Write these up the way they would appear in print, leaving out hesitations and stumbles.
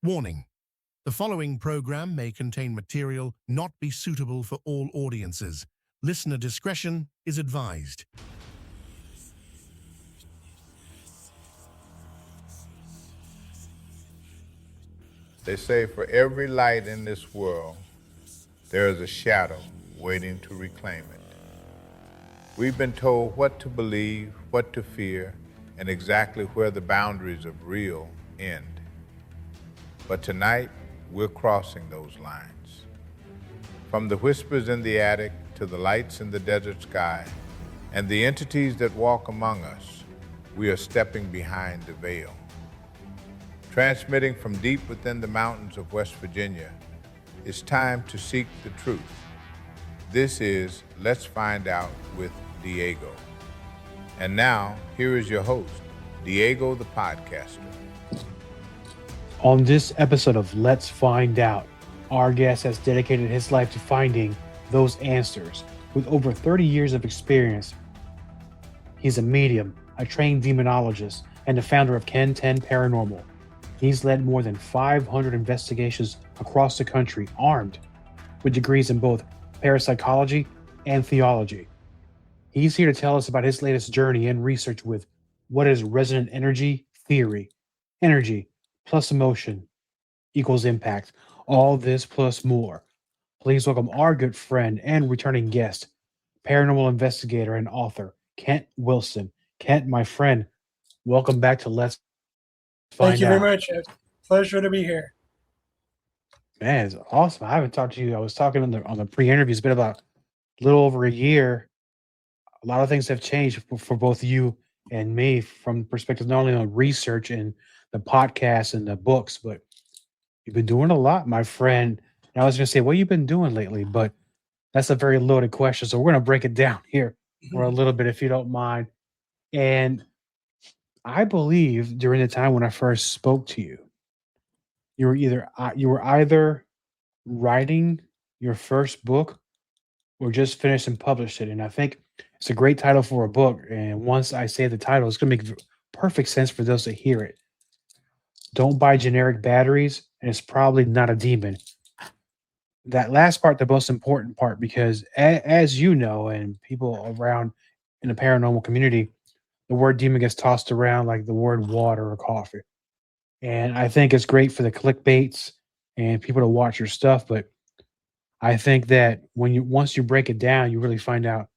Warning: the following program may contain material not be suitable for all audiences. Listener discretion is advised. They say for every light in this world, there is a shadow waiting to reclaim it. We've been told what to believe, what to fear, and exactly where the boundaries of real end. But tonight, we're crossing those lines. From the whispers in the attic to the lights in the desert sky and the entities that walk among us, we are stepping behind the veil. Transmitting from deep within the mountains of West Virginia, it's time to seek the truth. This is Let's Find Out with Diego. And now, here is your host, Diego the Podcaster. On this episode of Let's Find Out, our guest has dedicated his life to finding those answers. With over 30 years of experience, he's a medium, a trained demonologist, and the founder of KenTenn Paranormal. He's led more than 500 investigations across the country, armed with degrees in both parapsychology and theology. He's here to tell us about his latest journey and research with what is Resonant Energy Theory. Energy plus emotion equals impact. All this plus more. Please welcome our good friend and returning guest, paranormal investigator and author, Kent Wilson. Kent, my friend, welcome back to Let's Find Out. Thank you very much. It's a pleasure to be here. Man, it's awesome. I haven't talked to you. I was talking on the pre-interview. It's been about a little over a year. A lot of things have changed for both you and me from the perspective not only on research and the podcast and the books, but you've been doing a lot, my friend. And I was going to say, what have you been doing lately? But that's a very loaded question. So we're going to break it down here for a little bit, if you don't mind. And I believe during the time when I first spoke to you, you were either writing your first book or just finished and published it. And I think it's a great title for a book. And once I say the title, it's going to make perfect sense for those that hear it. Don't buy generic batteries, and it's probably not a demon. That last part, the most important part, because as you know, and people around in the paranormal community, the word demon gets tossed around like the word water or coffee. And I think it's great for the clickbaits and people to watch your stuff. But I think that once you break it down, you really find out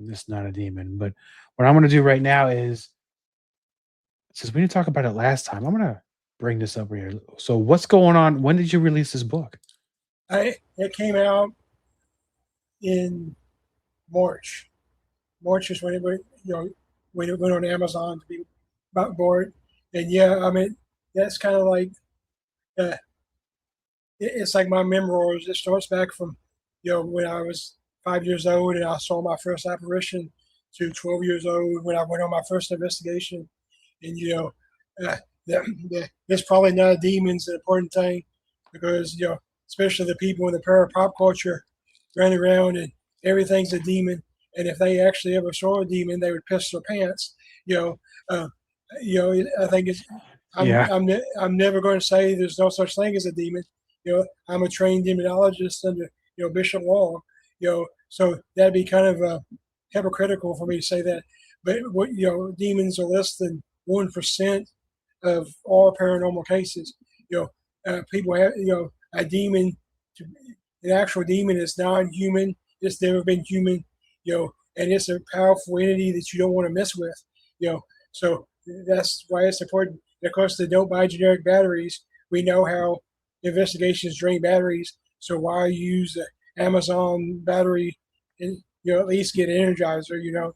it's not a demon. But what I'm going to do right now is, since we didn't talk about it last time, I'm going to bring this up here. So what's going on? When did you release this book? It came out in March. March is when it went, when it went on Amazon to be about board. And yeah, I mean, that's kind of like, it's like my memoirs. It starts back from, when I was 5 years old and I saw my first apparition to 12 years old when I went on my first investigation. And, it's probably not demons an important thing because, especially the people in the pop culture running around and everything's a demon. And if they actually ever saw a demon, they would piss their pants. I think I'm never going to say there's no such thing as a demon. I'm a trained demonologist under Bishop law. So that'd be kind of hypocritical for me to say that. But what demons are less than 1% of all paranormal cases. People have a demon. An actual demon is non-human. It's never been human. And it's a powerful entity that you don't want to mess with. So that's why it's important. And of course, they don't buy generic batteries. We know how investigations drain batteries. So why use the Amazon battery and at least get an Energizer?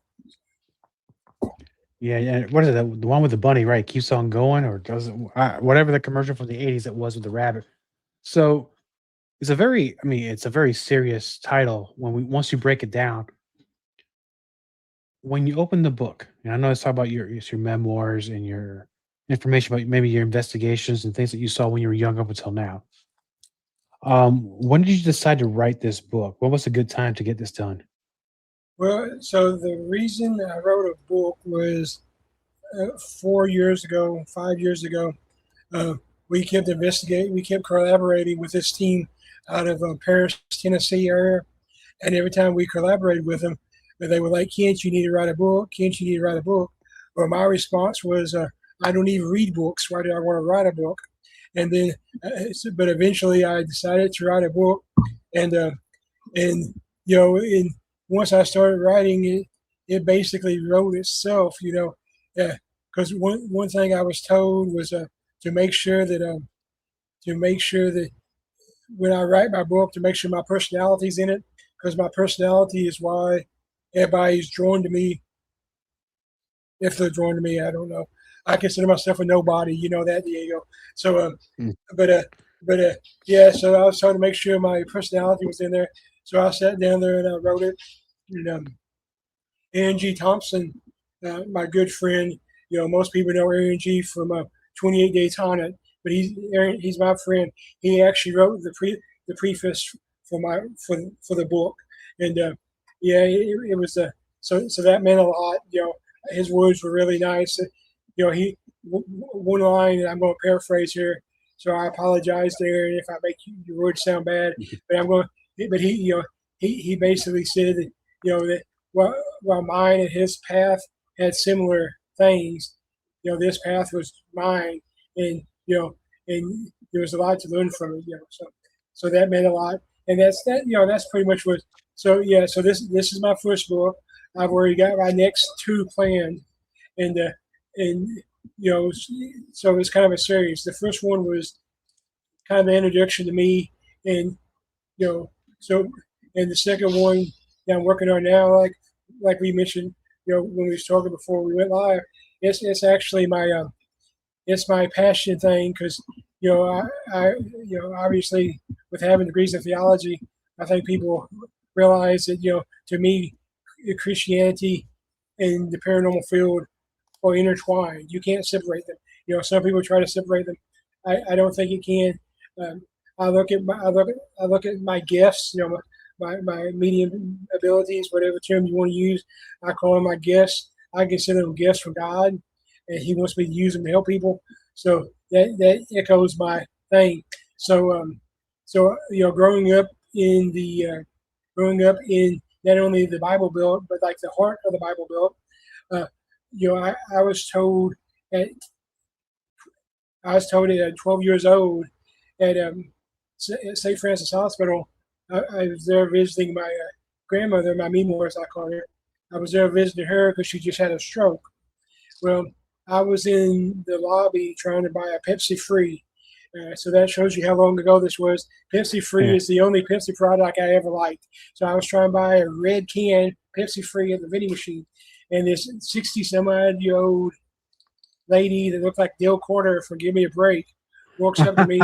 Yeah. What is it? The one with the bunny, right? Keeps on going, or doesn't? Whatever the commercial from the '80s it was with the rabbit. So it's a very serious title once you break it down. When you open the book, and I know it's talking about your memoirs and your information about maybe your investigations and things that you saw when you were young up until now. When did you decide to write this book? What was a good time to get this done? Well, so the reason I wrote a book was 4 years ago, 5 years ago. we kept investigating, we kept collaborating with this team out of Paris, Tennessee area. And every time we collaborated with them, they were like, Kent, you need to write a book. Kent, you need to write a book. Well, my response was, I don't even read books. Why do I want to write a book? And then, but eventually I decided to write a book. And once I started writing it, it basically wrote itself, because one thing I was told was to make sure that when I write my book, to make sure my personality's in it, because my personality is why everybody's drawn to me. If they're drawn to me, I don't know. I consider myself a nobody, you know that, Diego. So, yeah. So I was trying to make sure my personality was in there. So I sat down there and I wrote it. And Aaron G. Thompson, my good friend, most people know Aaron G. from 28 Days Haunted, but he's my friend. He actually wrote the preface for the book, and it was so that meant a lot. His words were really nice. One line, and I'm going to paraphrase here, so I apologize there if I make your words sound bad. But he basically said that that while mine and his path had similar things, this path was mine, and and there was a lot to learn from it. So that meant a lot, and that's pretty much what. So this is my first book. I've already got my next two planned, and so it's kind of a series. The first one was kind of an introduction to me, and and the second one that I'm working on now, like we mentioned, when we was talking before we went live, it's actually my it's my passion thing, because I obviously with having degrees in theology, I think people realize that to me, Christianity and the paranormal field are intertwined. You can't separate them. Some people try to separate them. I don't think you can. I look at my gifts. My medium abilities, whatever term you want to use. I call them my gifts. I consider them gifts from God, and He wants me to use them to help people. So that echoes my thing. So growing up in not only the Bible Belt, but like the heart of the Bible Belt. I was told at 12 years old at St. Francis Hospital. I was there visiting my grandmother, my Mimo, as I call her. I was there visiting her because she just had a stroke. Well, I was in the lobby trying to buy a Pepsi Free. So that shows you how long ago this was. Pepsi Free is the only Pepsi product I ever liked. So I was trying to buy a red can Pepsi Free at the vending machine. And this 60-some-odd-year-old lady that looked like Dale Carter from Give Me a Break walks up to me.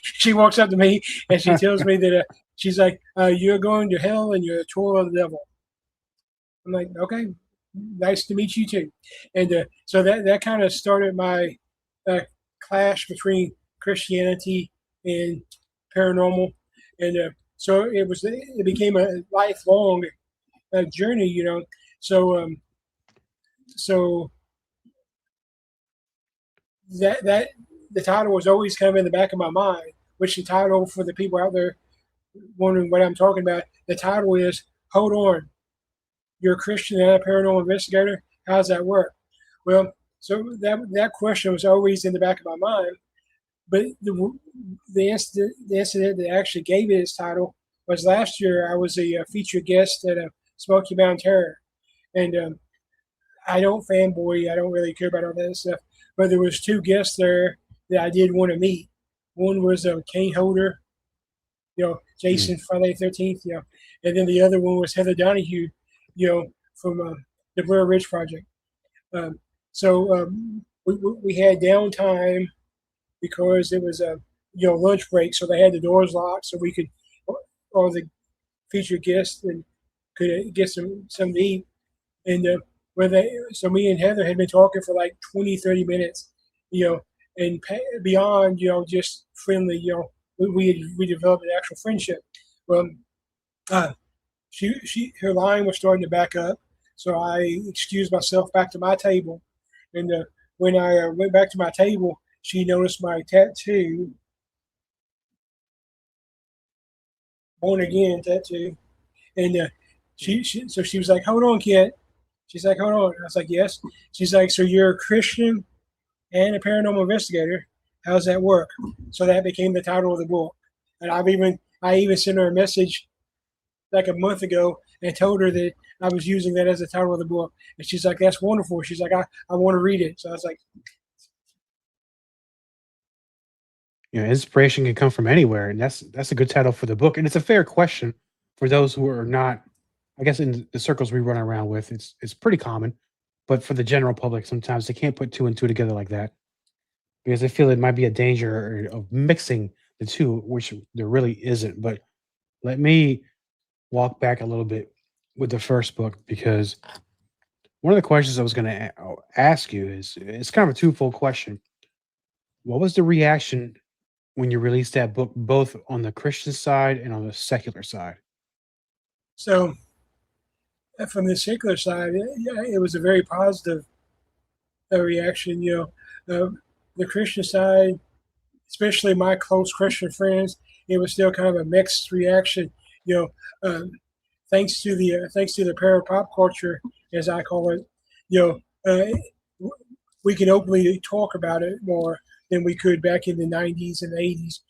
She walks up to me and she tells me that she's like, you're going to hell and you're a tool of the devil. I'm like, okay, nice to meet you too. And so that kind of started my clash between Christianity and paranormal. And so it became a lifelong journey, So that the title was always kind of in the back of my mind, which the title, for the people out there wondering what I'm talking about, the title is Hold On, You're a Christian and a Paranormal Investigator? How does that work? Well, so that question was always in the back of my mind, but the incident that actually gave it its title was last year. I was a featured guest at a Smoky Mountain Terror, and I don't fanboy. I don't really care about all that stuff, but there was two guests there that I did want to meet. One was Kane Holder, Jason Friday the 13th, and then the other one was Heather Donahue, from the Blair Ridge Project. So we had downtime because it was a lunch break, so they had the doors locked, so we could, all the featured guests, and could get some to eat. And so me and Heather had been talking for like 20, 30 minutes, and beyond, just friendly, we developed an actual friendship. Well, her line was starting to back up, so I excused myself back to my table. And when I went back to my table, she noticed my tattoo, born again tattoo, and so she was like, "Hold on, kid." She's like, "Hold on." I was like, "Yes." She's like, "So you're a Christian and a paranormal investigator? How's that work?" So that became the title of the book. And I even sent her a message like a month ago and told her that I was using that as the title of the book. And she's like, "That's wonderful." She's like, I want to read it. So I was like, Inspiration can come from anywhere, and that's a good title for the book. And it's a fair question for those who are not, I guess, in the circles we run around with. It's pretty common, but for the general public, sometimes they can't put two and two together like that because they feel it might be a danger of mixing the two, which there really isn't. But let me walk back a little bit with the first book because one of the questions I was going to ask you is it's kind of a twofold question. What was the reaction when you released that book, both on the Christian side and on the secular side? so from the secular side, it was a very positive reaction. The Christian side, especially my close Christian friends, it was still kind of a mixed reaction. You know, thanks to the parapop culture, as I call it, we can openly talk about it more than we could back in the 90s and 80s.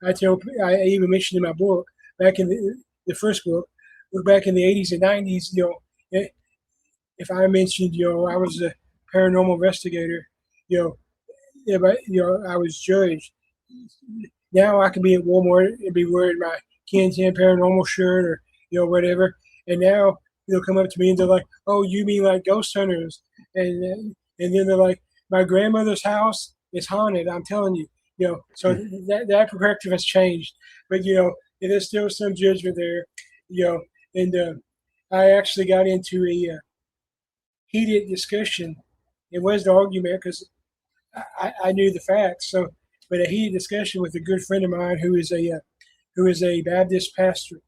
I even mentioned in my book back in the first book, back in the 80s and 90s. If I mentioned, I was a paranormal investigator, I was judged. Now I can be at Walmart and be wearing my KenTenn Paranormal shirt or whatever, and now they'll come up to me and they're like, "Oh, you mean like ghost hunters?" And then they're like, "My grandmother's house is haunted. I'm telling you." So that perspective has changed, but there's still some judgment there, and I actually got into a heated discussion. It was the argument because I knew the facts. But a heated discussion with a good friend of mine who is a Baptist pastor.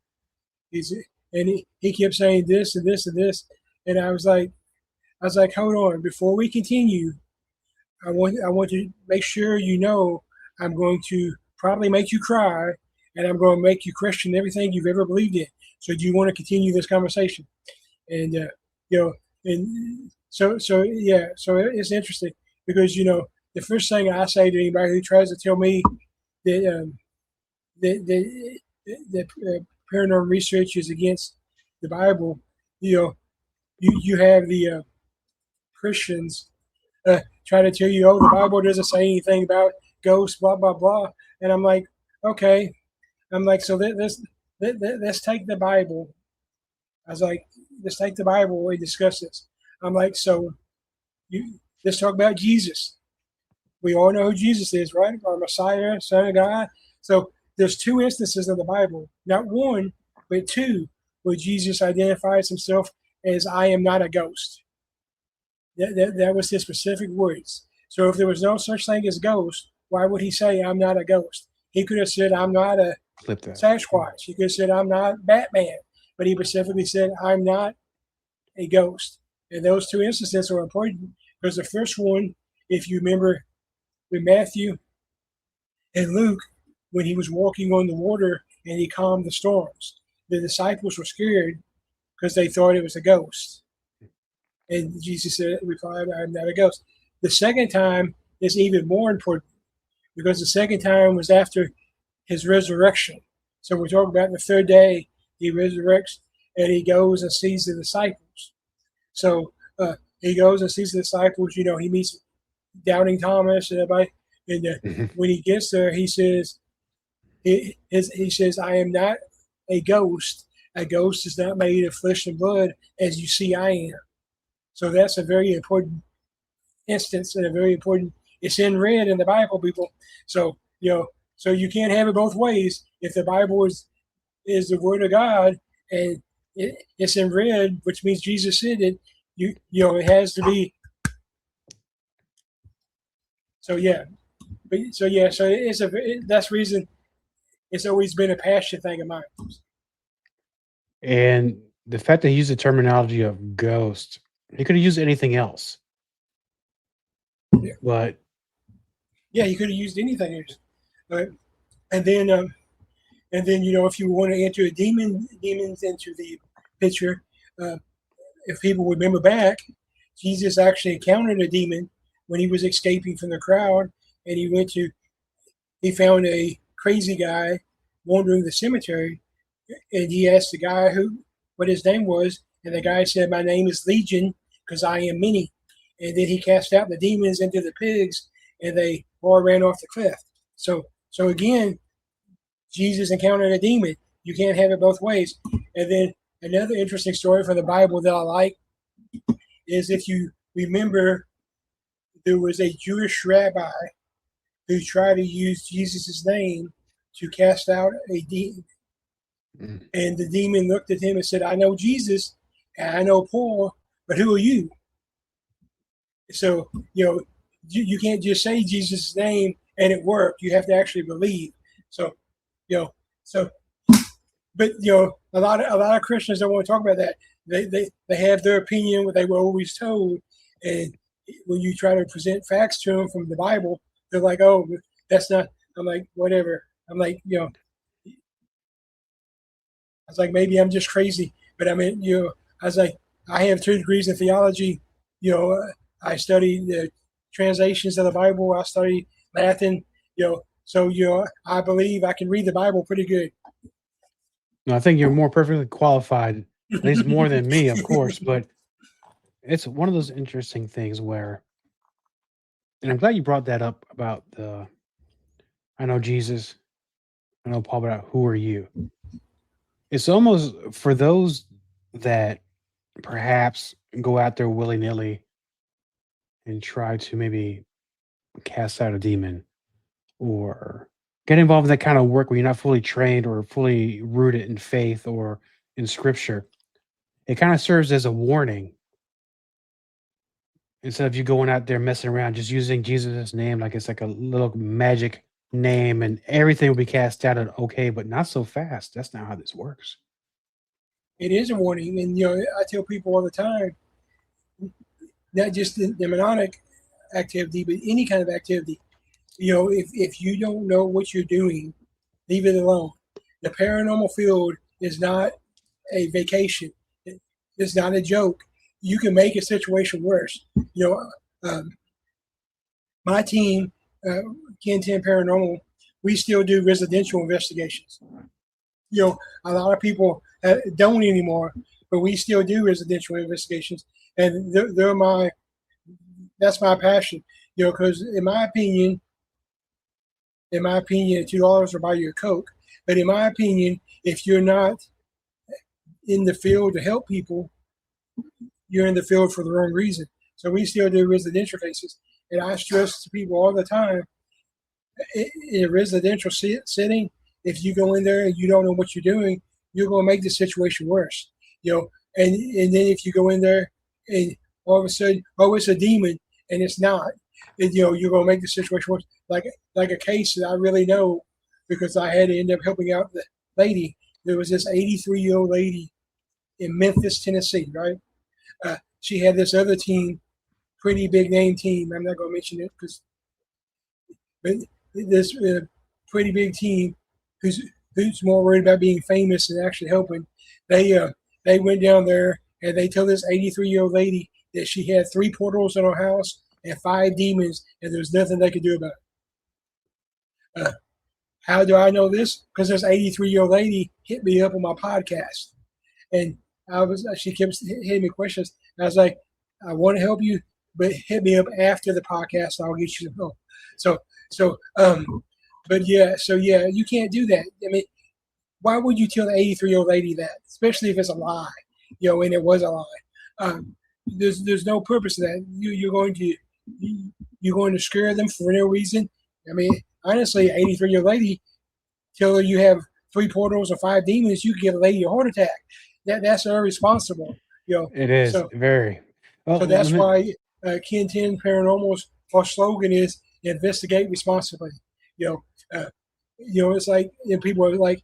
He kept saying this and this and this, and I was like, hold on, before we continue, I want to make sure I'm going to probably make you cry, and I'm going to make you question everything you've ever believed in. So do you want to continue this conversation? And and so it's interesting because the first thing I say to anybody who tries to tell me that paranormal research is against the Bible, you have the Christians try to tell you, "Oh, the Bible doesn't say anything about ghosts, blah blah blah," and I'm like, okay, so let's take the Bible. I was like, let's take the Bible and discuss this. I'm like, so let's talk about Jesus. We all know who Jesus is, right? Our Messiah, Son of God. So there's two instances of the Bible, not one, but two, where Jesus identifies himself as "I am not a ghost." That was his specific words. So if there was no such thing as ghost, why would he say "I'm not a ghost"? He could have said "I'm not a Sasquatch." He could have said "I'm not Batman," but he specifically said "I'm not a ghost." And those two instances are important because the first one, if you remember, with Matthew and Luke, when he was walking on the water and he calmed the storms, the disciples were scared because they thought it was a ghost. And Jesus replied, "I'm not a ghost." The second time is even more important because the second time was after his resurrection. So we're talking about the third day he resurrects and he goes and sees the disciples. So he goes and sees the disciples. He meets Doubting Thomas and everybody. And when he gets there, he says, he says, "I am not a ghost. A ghost is not made of flesh and blood, as you see I am." So that's a very important instance and a very important. It's in red in the Bible, people. So so you can't have it both ways. If the Bible is the Word of God and it's in red, which means Jesus said it, it has to be. So that's the reason it's always been a passion thing of mine. And the fact that he used the terminology of ghost, he could have used anything else. Yeah. But Yeah, he could have used anything else. Right? And then if you want to enter demons into the picture, uh, if people remember back, Jesus actually encountered a demon when he was escaping from the crowd, and he found a crazy guy wandering the cemetery, and he asked the guy what his name was, and the guy said, "My name is Legion, because I am many." And then he cast out the demons into the pigs, and they all ran off the cliff. So again, Jesus encountered a demon. You can't have it both ways. And then another interesting story from the Bible that I like is, if you remember, there was a Jewish rabbi who tried to use Jesus' name to cast out a demon. And the demon looked at him and said, "I know Jesus and I know Paul, but who are you?" So, you can't just say Jesus' name and it worked. You have to actually believe. So, but a lot of Christians don't want to talk about that. They have their opinion, what they were always told, and when you try to present facts to them from the Bible, they're like, "Oh, that's not." I'm like, "Whatever." I'm like, I was like, maybe I'm just crazy, but I mean, I was like, I have 2 degrees in theology. I study the translations of the Bible. I study Latin. So I believe I can read the Bible pretty good. No, I think you're more perfectly qualified, at least more than me, of course. But it's one of those interesting things where, and I'm glad you brought that up about I know Jesus, I know Paul, but who are you? It's almost for those that perhaps go out there willy nilly and try to maybe cast out a demon or get involved in that kind of work where you're not fully trained or fully rooted in faith or in scripture. It kind of serves as a warning. Instead of you going out there messing around, just using Jesus' name like it's like a little magic name and everything will be cast out and okay, but not so fast. That's not how this works. It is a warning, and I tell people all the time, not just the demonic activity, but any kind of activity. If you don't know what you're doing, leave it alone. The paranormal field is not a vacation. It's not a joke. You can make a situation worse. My team, KenTenn Paranormal, we still do residential investigations. A lot of people don't anymore, but we still do residential investigations, and that's my passion. Because in my opinion, $2 will buy you a Coke. But in my opinion, if you're not in the field to help people, you're in the field for the wrong reason. So we still do residential cases, and I stress to people all the time, in a residential setting, if you go in there and you don't know what you're doing, you're going to make the situation worse. And then if you go in there and all of a sudden, oh, it's a demon, and it's not, and, you're going to make the situation worse. Like a case that I really know, because I had to end up helping out the lady. There was this 83-year-old lady in Memphis, Tennessee, right? She had this other team, pretty big name team. I'm not going to mention it but this pretty big team who's more worried about being famous than actually helping. They went down there and they told this 83-year-old lady that she had 3 portals in her house and 5 demons, and there was nothing they could do about it. How do I know this? Because this 83-year-old lady hit me up on my podcast, and she kept hitting me questions. I was like, I want to help you, but hit me up after the podcast. I'll get you some help. But yeah, you can't do that. I mean, why would you tell the 83-year-old lady that, especially if it's a lie, and it was a lie? There's no purpose to that. You're going to scare them for no reason. I mean, honestly, 83-year-old lady, tell her you have 3 portals or 5 demons, you could give a lady a heart attack. That's irresponsible. It is so, very. Well, so that's why KenTenn Paranormal's our slogan is investigate responsibly. It's like, people are like,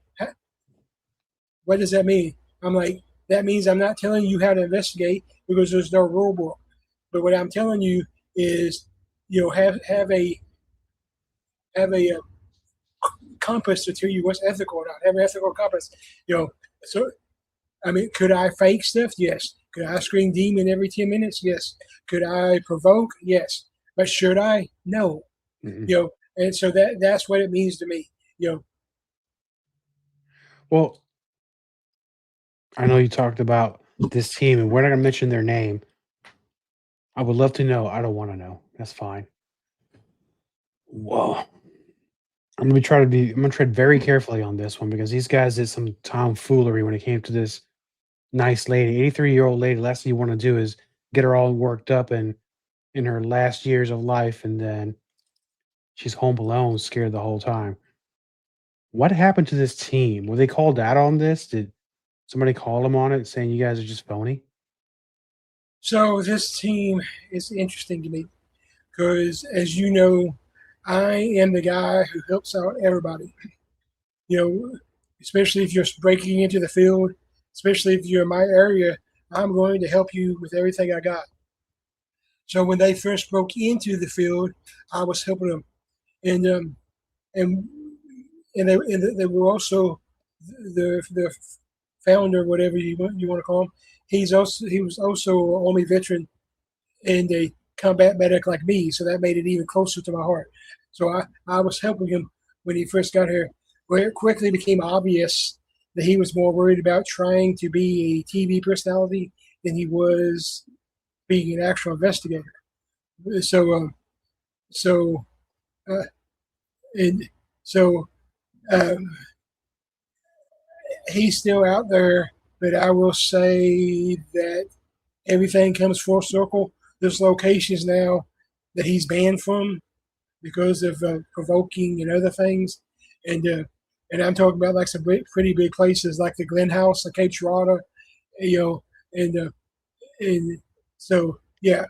what does that mean? I'm like, that means I'm not telling you how to investigate because there's no rule book. But what I'm telling you is, have a have a compass to tell you what's ethical or not. Have an ethical compass. So I mean, could I fake stuff? Yes. Could I scream demon every 10 minutes? Yes. Could I provoke? Yes. But should I? No. Mm-hmm. And so that's what it means to me. Well, I know you talked about this team, and we're not going to mention their name. I would love to know. I don't want to know. That's fine. Whoa. I'm gonna tread very carefully on this one because these guys did some tomfoolery when it came to this nice lady, 83-year-old lady. Last thing you want to do is get her all worked up and in her last years of life, and then she's home alone, scared the whole time. What happened to this team? Were they called out on this? Did somebody call them on it, saying you guys are just phony? So this team is interesting to me because, as you know, I am the guy who helps out everybody. Especially if you're breaking into the field, especially if you're in my area, I'm going to help you with everything I got. So when they first broke into the field, I was helping them, and they were also the founder, whatever you want to call him. He was also an Army veteran and a combat medic like me, so that made it even closer to my heart. So I was helping him when he first got here. Where it quickly became obvious that he was more worried about trying to be a TV personality than he was being an actual investigator. So he's still out there, but I will say that everything comes full circle. There's locations now that he's banned from because of provoking and other things, and I'm talking about like some pretty big places like the Glen House, the Cape Girardeau, and so yeah,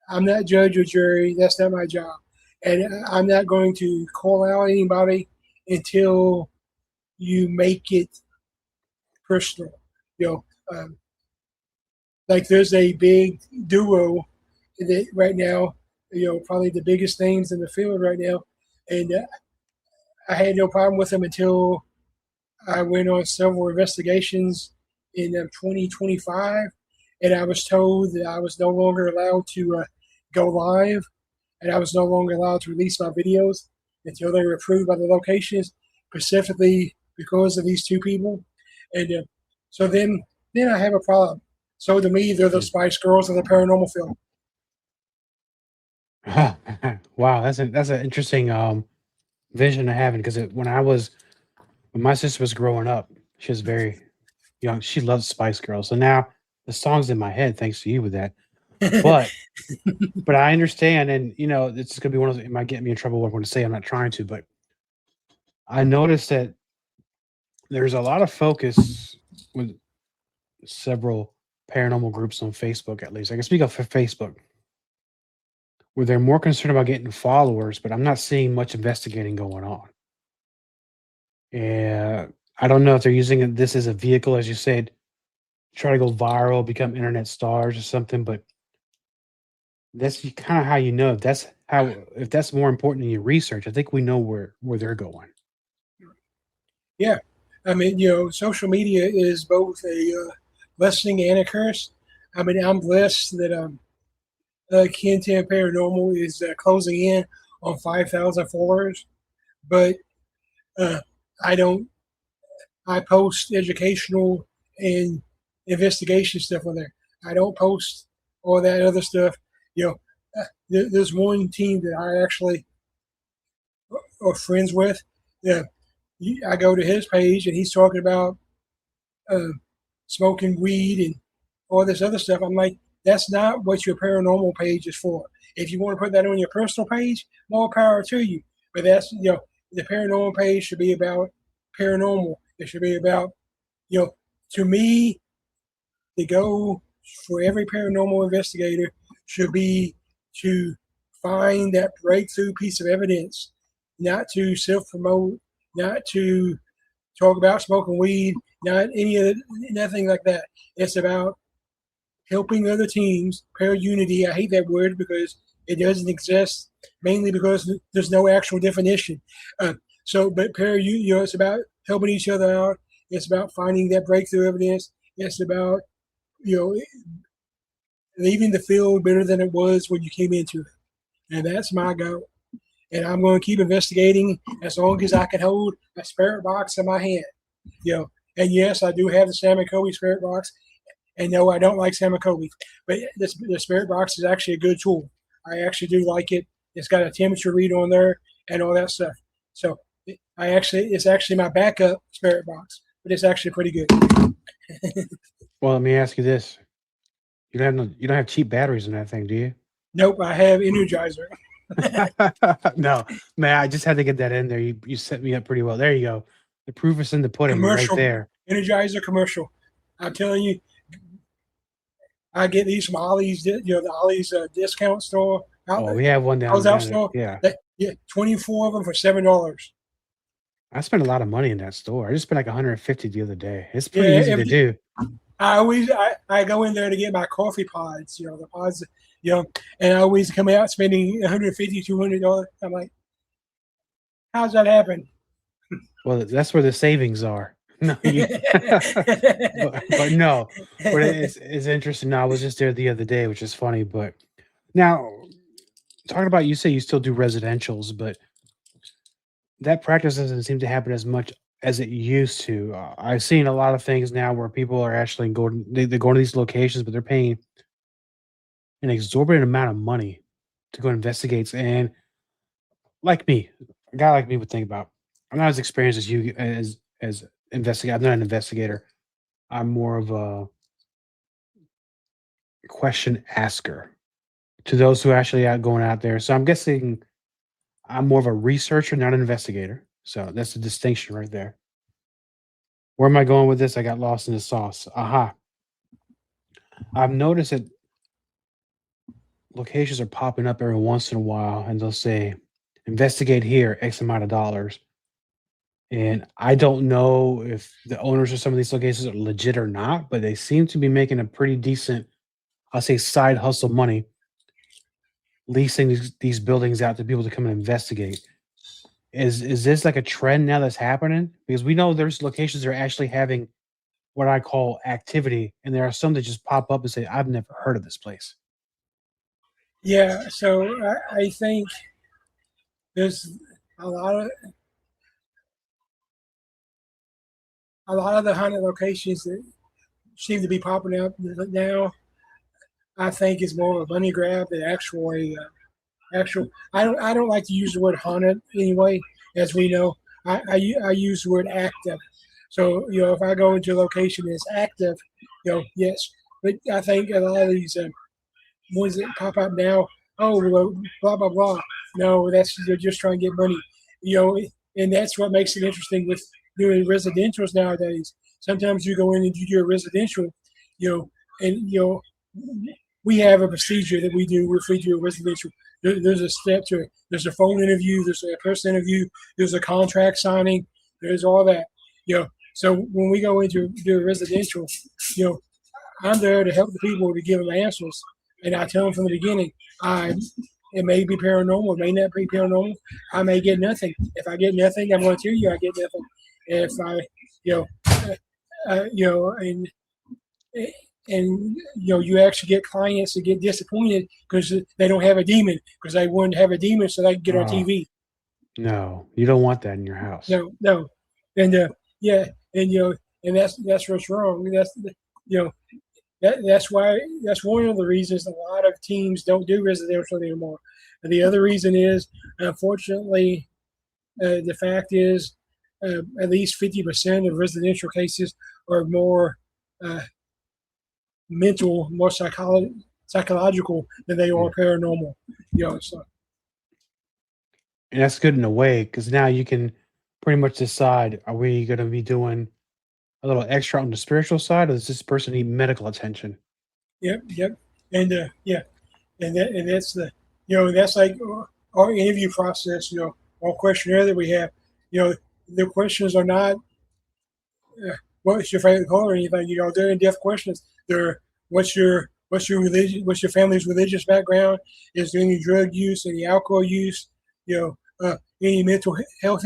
I'm not judge or jury. That's not my job, and I'm not going to call out anybody until you make it personal. Like there's a big duo that right now, probably the biggest names in the field right now, and I had no problem with them until I went on several investigations in 2025, and I was told that I was no longer allowed to go live, and I was no longer allowed to release my videos until they were approved by the locations, specifically because of these two people. And so then I have a problem. So to me, they're the Spice Girls of the paranormal film. Wow, that's an interesting vision to have because when my sister was growing up, she was very young. She loved Spice Girls, so now the song's in my head thanks to you with that. But but I understand, and it's gonna be one of those. It might get me in trouble. What I'm going to say, I'm not trying to, but I noticed that there's a lot of focus with several paranormal groups on Facebook. At least I can speak of for Facebook, where they're more concerned about getting followers, but I'm not seeing much investigating going on. And I don't know if they're using this as a vehicle, as you said, try to go viral, become internet stars or something. But that's kind of how you know if that's more important than your research. I think we know where they're going. Yeah, I mean, social media is both a blessing and a curse. I mean, I'm blessed that KenTenn Paranormal is closing in on 5,000 followers, but I post educational and investigation stuff on there. I don't post all that other stuff. There's one team that I actually are friends with. Yeah, I go to his page and he's talking about smoking weed and all this other stuff. I'm like, that's not what your paranormal page is for. If you want to put that on your personal page, more power to you. But that's, the paranormal page should be about paranormal. It should be about, to me, the goal for every paranormal investigator should be to find that breakthrough piece of evidence, not to self-promote, not to talk about smoking weed, nothing like that. It's about helping other teams, para unity. I hate that word because It doesn't exist mainly because there's no actual definition. But it's about helping each other out. It's about finding that breakthrough evidence. It's about, leaving the field better than it was when you came into it. And that's my goal. And I'm going to keep investigating as long as I can hold a spirit box in my hand. And yes, I do have the Sam and Kobe spirit box. And no, I don't like Sam and Kobe, but the spirit box is actually a good tool. I actually do like it. It's got a temperature read on there and all that stuff. So it's actually my backup spirit box, but it's actually pretty good. Well, let me ask you this: you don't have cheap batteries in that thing, do you? Nope, I have Energizer. No, man, I just had to get that in there. You set me up pretty well. There you go. The proof is in the pudding, Commercial, right there. Energizer commercial. I'm telling you, I get these from Ollie's, the Ollie's discount store. We have one down there. Yeah, 24 of them for $7. I spent a lot of money in that store. I just spent like $150 the other day. It's pretty easy to do. I go in there to get my coffee pods, the pods, and I always come out spending $150, $200. I'm like, how's that happen? Well, that's where the savings are. No, but no, but it's interesting. No, I was just there the other day, which is funny. But now, talking about, you say you still do residentials, but that practice doesn't seem to happen as much as it used to. I've seen a lot of things now where people are actually going. They're going to these locations, but they're paying an exorbitant amount of money to go investigate. And like me, a guy like me would think about. I'm not as experienced as you as investigator. I'm not an investigator. I'm more of a question asker to those who actually are going out there. So I'm guessing I'm more of a researcher, not an investigator. So that's the distinction right there. Where am I going with this? I got lost in the sauce. Aha. I've noticed that locations are popping up every once in a while, and they'll say, investigate here, X amount of dollars. And I don't know if the owners of some of these locations are legit or not, but they seem to be making a pretty decent, I'll say, side hustle money, leasing these buildings out to people to come and investigate. Is this like a trend now that's happening? Because we know there's locations that are actually having what I call activity, and there are some that just pop up and say, I've never heard of this place. Yeah, so I think there's a lot of the haunted locations that seem to be popping up now. I think is more of a money grab than actual. I don't like to use the word haunted anyway, as we know. I use the word active. So if I go into a location that's active, yes. But I think a lot of these ones that pop up now, blah blah blah. No, they're just trying to get money. And that's what makes it interesting with doing residentials nowadays. Sometimes you go in and you do a residential, and we have a procedure that we do if we do a residential. There's a step to it. There's a phone interview. There's a person interview. There's a contract signing. There's all that. So when we go into do a residential, I'm there to help the people to give them answers, and I tell them from the beginning, it may be paranormal, it may not be paranormal. I may get nothing. If I get nothing, I'm going to tell you I get nothing. If I, you actually get clients that get disappointed because they don't have a demon, because they wouldn't have a demon so they can get on TV. No, you don't want that in your house. No, and and that's what's wrong. That's one of the reasons a lot of teams don't do residential anymore. And the other reason is, unfortunately, the fact is, at least 50% of residential cases are more mental, more psychological than they are paranormal. So. And that's good in a way, because now you can pretty much decide: are we going to be doing a little extra on the spiritual side, or does this person need medical attention? Yep, and and that's the that's like our interview process. Our questionnaire that we have. The questions are not what's your favorite color or anything. They're in-depth questions. They're what's your what's your religion, what's your family's religious background, is there any drug use, any alcohol use, any mental health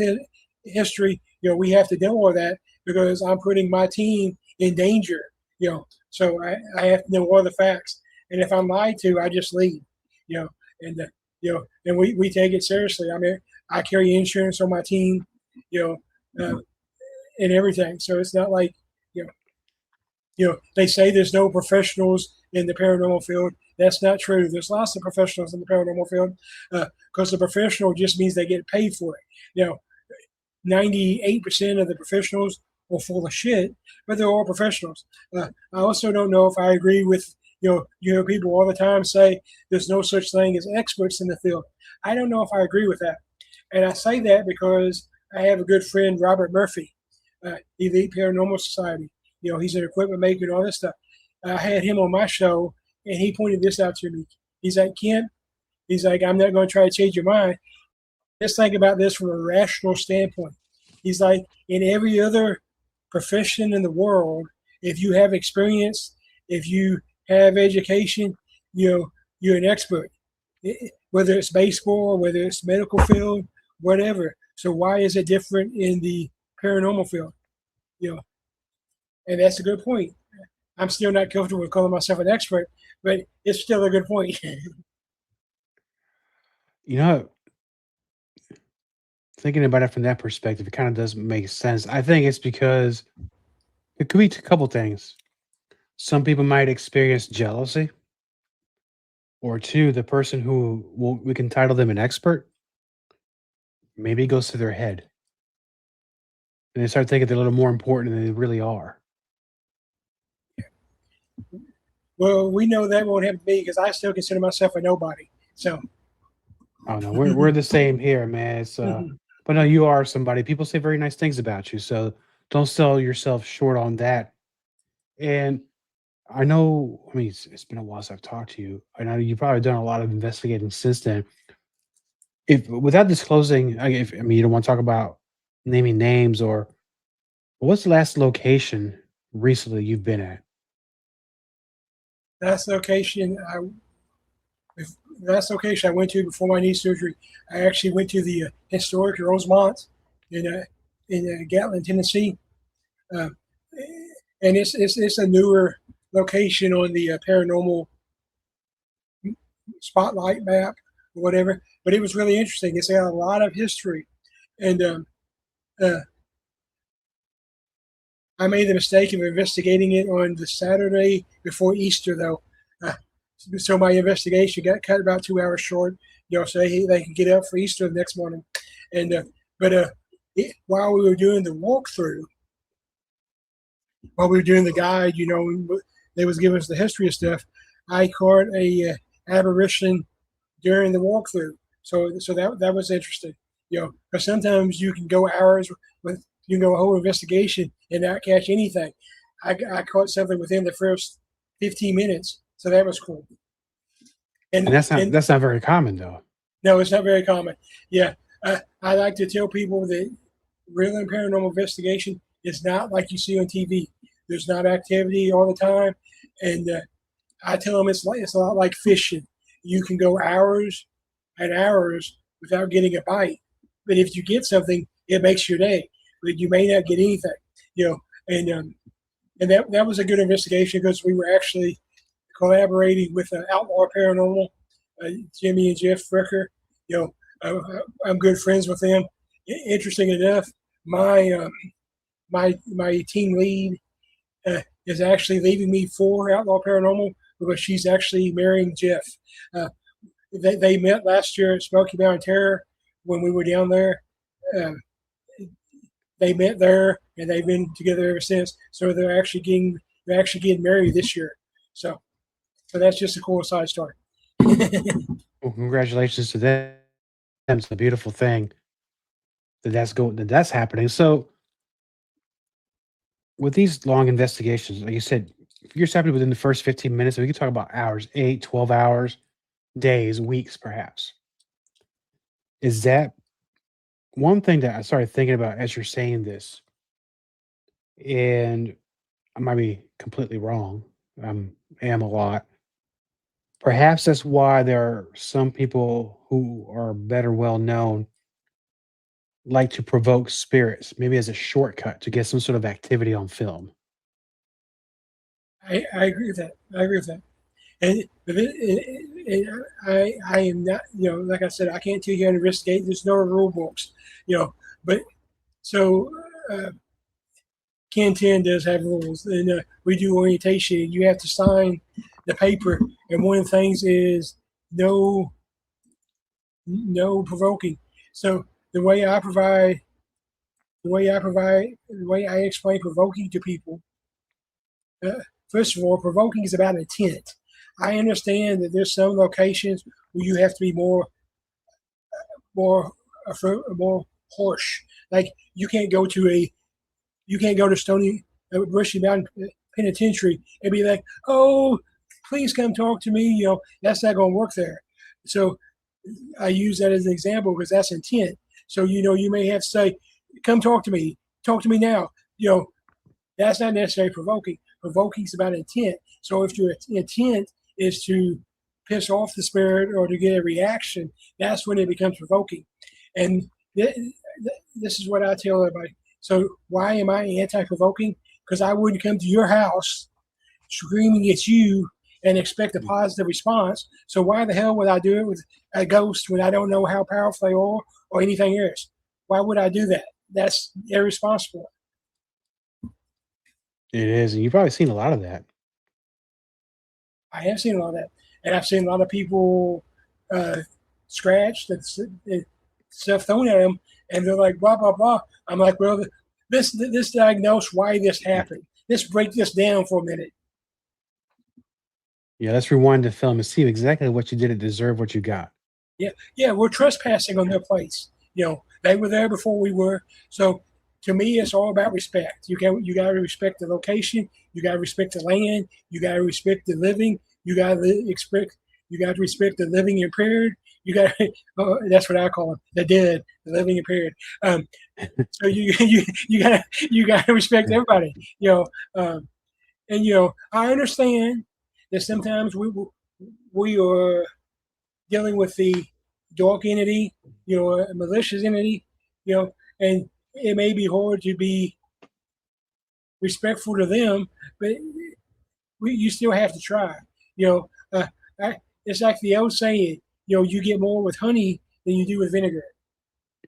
history. We have to deal with that because I'm putting my team in danger. So I have to know all the facts, and if I'm lied to, I just leave. And and we take it seriously. I mean, I carry insurance on my team, and everything. So it's not like they say there's no professionals in the paranormal field. That's not true. There's lots of professionals in the paranormal field because the professional just means they get paid for it. 98% of the professionals are full of shit, but they're all professionals. I also don't know if I agree with, people all the time say there's no such thing as experts in the field. I don't know if I agree with that. And I say that because I have a good friend, Robert Murphy, Elite Paranormal Society. He's an equipment maker and all this stuff. I had him on my show, and he pointed this out to me. He's like, Ken, I'm not going to try to change your mind. Let's think about this from a rational standpoint. He's like, in every other profession in the world, if you have experience, if you have education, you're an expert. Whether it's baseball, whether it's medical field, whatever. So why is it different in the paranormal field? And that's a good point. I'm still not comfortable with calling myself an expert, but it's still a good point. Thinking about it from that perspective, it kind of does make sense. I think it's because it could be a couple things. Some people might experience jealousy, or two, the person who we can title them an expert, maybe it goes to their head. And they start thinking they're a little more important than they really are. Well, we know that won't happen to me because I still consider myself a nobody. So, oh no, we're the same here, man. It's but no, you are somebody. People say very nice things about you, so don't sell yourself short on that. And I know, I mean, it's been a while since I've talked to you. I know you've probably done a lot of investigating since then. If without disclosing, I mean, you don't want to talk about naming names, or what's the last location recently you've been at? last location I went to before my knee surgery, I actually went to the historic Rosemont in Gatlin, Tennessee, uh, and it's a newer location on the paranormal spotlight map or whatever. But it was really interesting. It's got a lot of history, and uh, I made the mistake of investigating it on the Saturday before Easter, though. So my investigation got cut about 2 hours short. So they can get up for Easter the next morning. And while we were doing the walkthrough, while we were doing the guide, they was giving us the history of stuff. I caught a apparition during the walkthrough. So that was interesting. Because sometimes you can go hours with you can go a whole investigation and not catch anything. I caught something within the first 15 minutes, so that was cool. And that's not very common, though. No, it's not very common. Yeah, I like to tell people that real and paranormal investigation is not like you see on TV. There's not activity all the time, and I tell them it's a lot like fishing. You can go hours and hours without getting a bite, but if you get something, it makes your day. But you may not get anything, and that was a good investigation because we were actually collaborating with Outlaw Paranormal, Jimmy and Jeff Fricker. I'm good friends with them. Interesting enough, my team lead is actually leaving me for Outlaw Paranormal because she's actually marrying Jeff. They met last year at Smoky Mountain Terror when we were down there. They met there and they've been together ever since. So they're actually getting married this year. So that's just a cool side story. Well, congratulations to them. It's a beautiful thing that's happening. So with these long investigations, like you said, if you're happening within the first 15 minutes, we can talk about hours, 8, 12 hours, days, weeks, perhaps. Is that one thing that I started thinking about as you're saying this? And I might be completely wrong. I am a lot. Perhaps that's why there are some people who are better well known like to provoke spirits, maybe as a shortcut to get some sort of activity on film. I agree with that. I agree with that. And I am not, like I said, I can't tell you how to investigate. There's no rule books, but so KenTenn does have rules, and we do orientation. And you have to sign the paper, and one of the things is no provoking. So the way I explain provoking to people. First of all, provoking is about intent. I understand that there's some locations where you have to be more harsh. Like you can't go to Stony Brushy Mountain Penitentiary and be like, "Oh, please come talk to me." That's not going to work there. So I use that as an example because that's intent. So you may have to say, "Come talk to me. Talk to me now." That's not necessarily provoking. Provoking is about intent. So if your intent is to piss off the spirit or to get a reaction, that's when it becomes provoking. And this is what I tell everybody. So why am I anti-provoking? Because I wouldn't come to your house screaming at you and expect a positive response. So why the hell would I do it with a ghost when I don't know how powerful they are or anything else? Why would I do that? That's irresponsible. It is, and you've probably seen a lot of that. I have seen a lot of that, and I've seen a lot of people scratched and stuff thrown at them, and they're like, blah blah blah. I'm like, well, this diagnose why this happened. Let's break this down for a minute. Yeah, let's rewind the film and see exactly what you did to deserve what you got. Yeah, we're trespassing on their place. They were there before we were, so. To me, it's all about respect. You got to respect the location. You got to respect the land. You got to respect the living. You got to respect the living impaired. You got that's what I call them, the dead, the living impaired. So you got to respect everybody. And I understand that sometimes we are dealing with the dark entity, a malicious entity, and it may be hard to be respectful to them, but you still have to try. It's like the old saying, you get more with honey than you do with vinegar.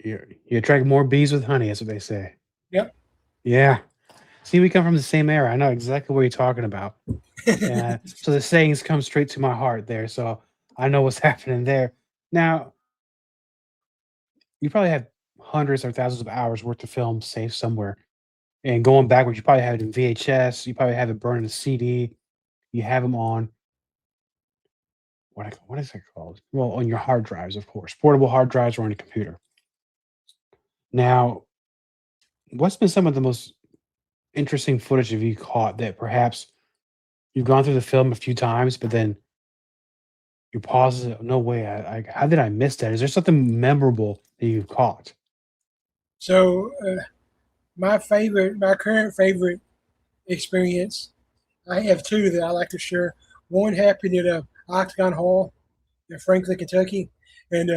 You attract more bees with honey, that's what they say. Yep. Yeah. See, we come from the same era. I know exactly what you're talking about. So the sayings come straight to my heart there. So I know what's happening there. Now, you probably have hundreds or thousands of hours worth of film saved somewhere. And going backwards, you probably have it in VHS. You probably have it burned in a CD. You have them on what is it called? Well, on your hard drives, of course, portable hard drives or on your computer. Now, what's been some of the most interesting footage have you caught that perhaps you've gone through the film a few times, but then you pause it? No way! How did I miss that? Is there something memorable that you've caught? So, my current favorite experience, I have two that I like to share. One happened at Octagon Hall in Franklin, Kentucky, and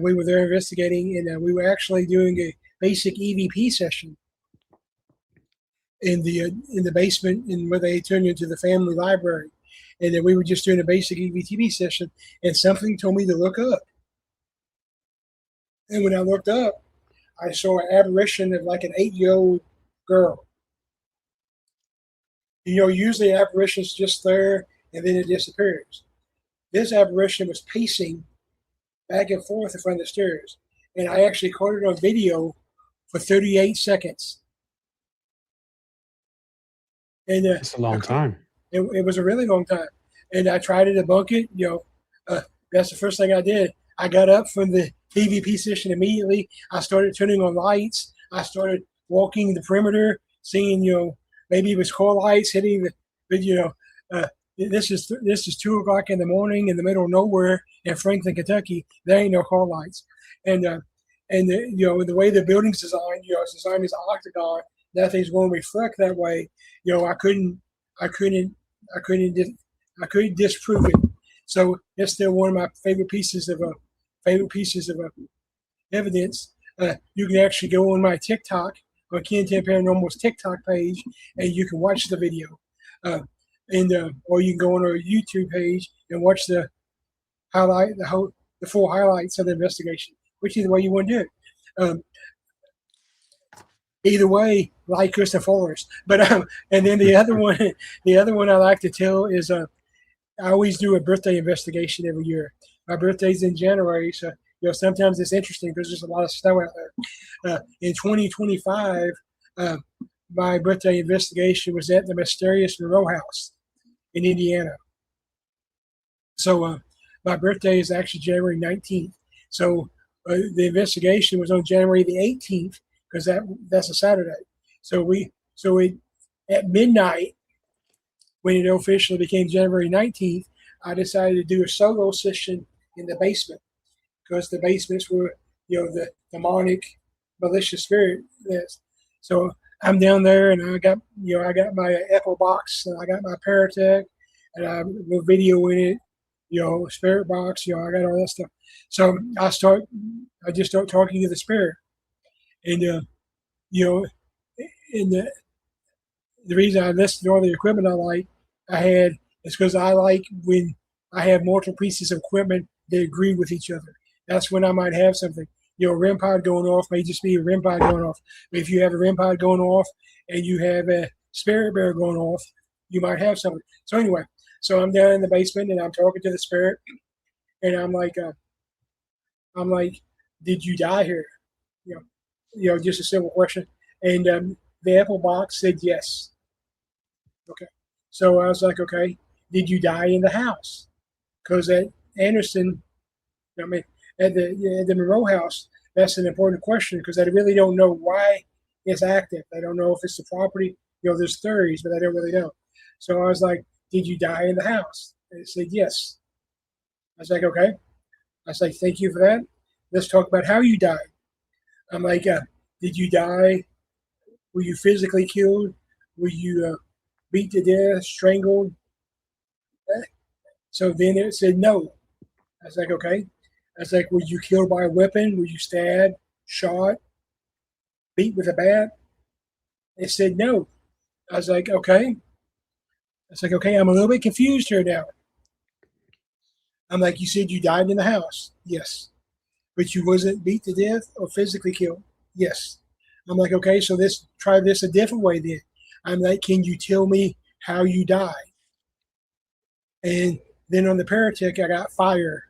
we were there investigating, and we were actually doing a basic EVP session in the basement, in where they turned into the family library, and then we were just doing a basic EVP session, and something told me to look up, and when I looked up, I saw an apparition of like an 8-year-old girl. Usually apparition's just there and then it disappears. This apparition was pacing back and forth in front of the stairs, and I actually caught it on video for 38 seconds. And It's a long time. It was a really long time, and I tried to debunk it. That's the first thing I did. I got up from the EVP session immediately. I started turning on lights. I started walking the perimeter, seeing, maybe it was call lights hitting this is 2:00 in the morning in the middle of nowhere in Franklin, Kentucky. There ain't no call lights, and the way the building's designed, it's designed as an octagon. Nothing's going to reflect that way. I couldn't disprove it. So it's still one of my favorite pieces of evidence. You can actually go on my TikTok, or KenTenn Paranormal's TikTok page, and you can watch the video. Or you can go on our YouTube page and watch the full highlights of the investigation, which is the way you want to do it. Either way, like us and follow us. But and then the other one I like to tell is I always do a birthday investigation every year. My birthday's in January, so sometimes it's interesting because there's a lot of snow out there. In 2025, my birthday investigation was at the mysterious Monroe House in Indiana. So my birthday is actually January 19th. So the investigation was on January the 18th because that's a Saturday. So at midnight, when it officially became January 19th, I decided to do a solo session in the basement because the basements were, the demonic, malicious spirit is. So I'm down there, and I got my Apple box, and I got my Paratech, and I will video in it, spirit box, I got all that stuff. So I just start talking to the spirit, and the reason I listed all the equipment I had is because I like when I have multiple pieces of equipment that agree with each other. That's when I might have something. A REM pod going off may just be a REM pod going off. But if you have a REM pod going off and you have a spirit bear going off, you might have something. So anyway, so I'm down in the basement and I'm talking to the spirit, and I'm like, did you die here? Just a simple question. And the Apple box said yes. Okay. So I was like, okay, did you die in the house? Because at Anderson, at the Monroe House, that's an important question because I really don't know why it's active. I don't know if it's the property. There's theories, but I don't really know. So I was like, did you die in the house? And it said yes. I was like, okay. I was like, thank you for that. Let's talk about how you died. I'm like, did you die? Were you physically killed? Were you beat to death, strangled? So then it said no. I was like, okay. I was like, were you killed by a weapon? Were you stabbed, shot, beat with a bat? It said no. I was like, okay. I was like, okay, I'm a little bit confused here now. I'm like, you said you died in the house. Yes. But you wasn't beat to death or physically killed. Yes. I'm like, okay, so let's try this a different way then. I'm like, can you tell me how you died? And then on the Paratech, I got fire.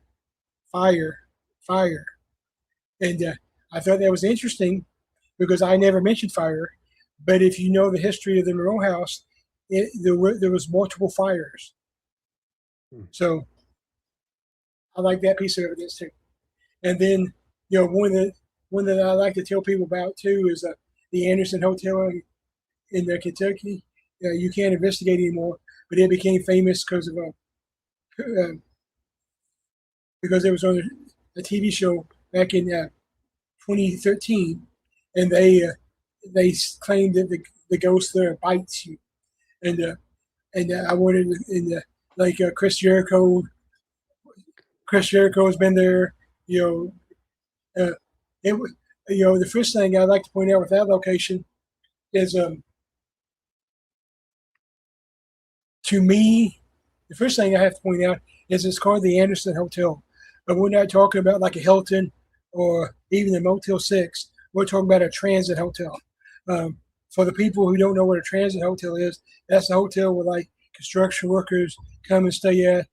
And I thought that was interesting because I never mentioned fire. But if you know the history of the Monroe House, there was multiple fires. So I like that piece of evidence too. And then, one that I like to tell people about too is the Anderson Hotel in Kentucky. You can't investigate anymore, but it became famous because it was on a TV show back in 2013, and they claimed that the ghost there bites you, and I wanted like Chris Jericho. Chris Jericho has been there. The first thing I'd like to point out with that location is, to me, the first thing I have to point out is it's called the Anderson Hotel. But we're not talking about like a Hilton or even a Motel 6. We're talking about a transit hotel. For the people who don't know what a transit hotel is, that's a hotel where like construction workers come and stay at,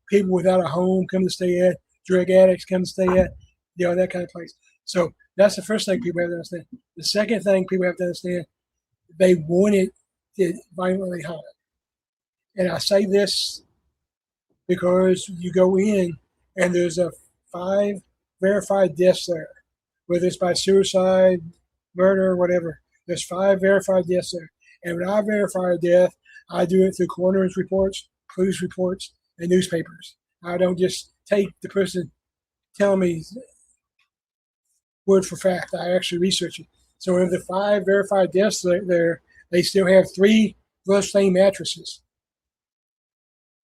people without a home come to stay at, drug addicts come to stay at, that kind of place. So that's the first thing people have to understand. The second thing people have to understand, they wanted it violently haunted. And I say this because you go in and there's 5 verified deaths there, whether it's by suicide, murder, whatever. There's 5 verified deaths there. And when I verify a death, I do it through coroner's reports, police reports, and newspapers. I don't just take the person telling me word for fact. I actually research it. So of the 5 verified deaths there, they still have 3 bloodstained mattresses.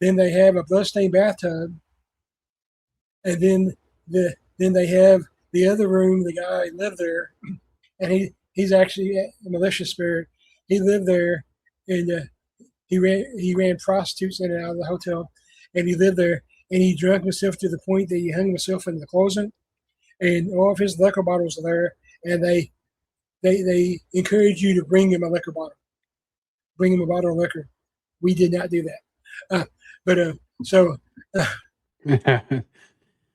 Then they have a bloodstained bathtub, and then they have the other room. The guy lived there, and he's actually a malicious spirit. He lived there, and he ran prostitutes in and out of the hotel, and he lived there. And he drank himself to the point that he hung himself in the closet, and all of his liquor bottles are there. And they encourage you to bring him a liquor bottle, bring him a bottle of liquor. We did not do that, so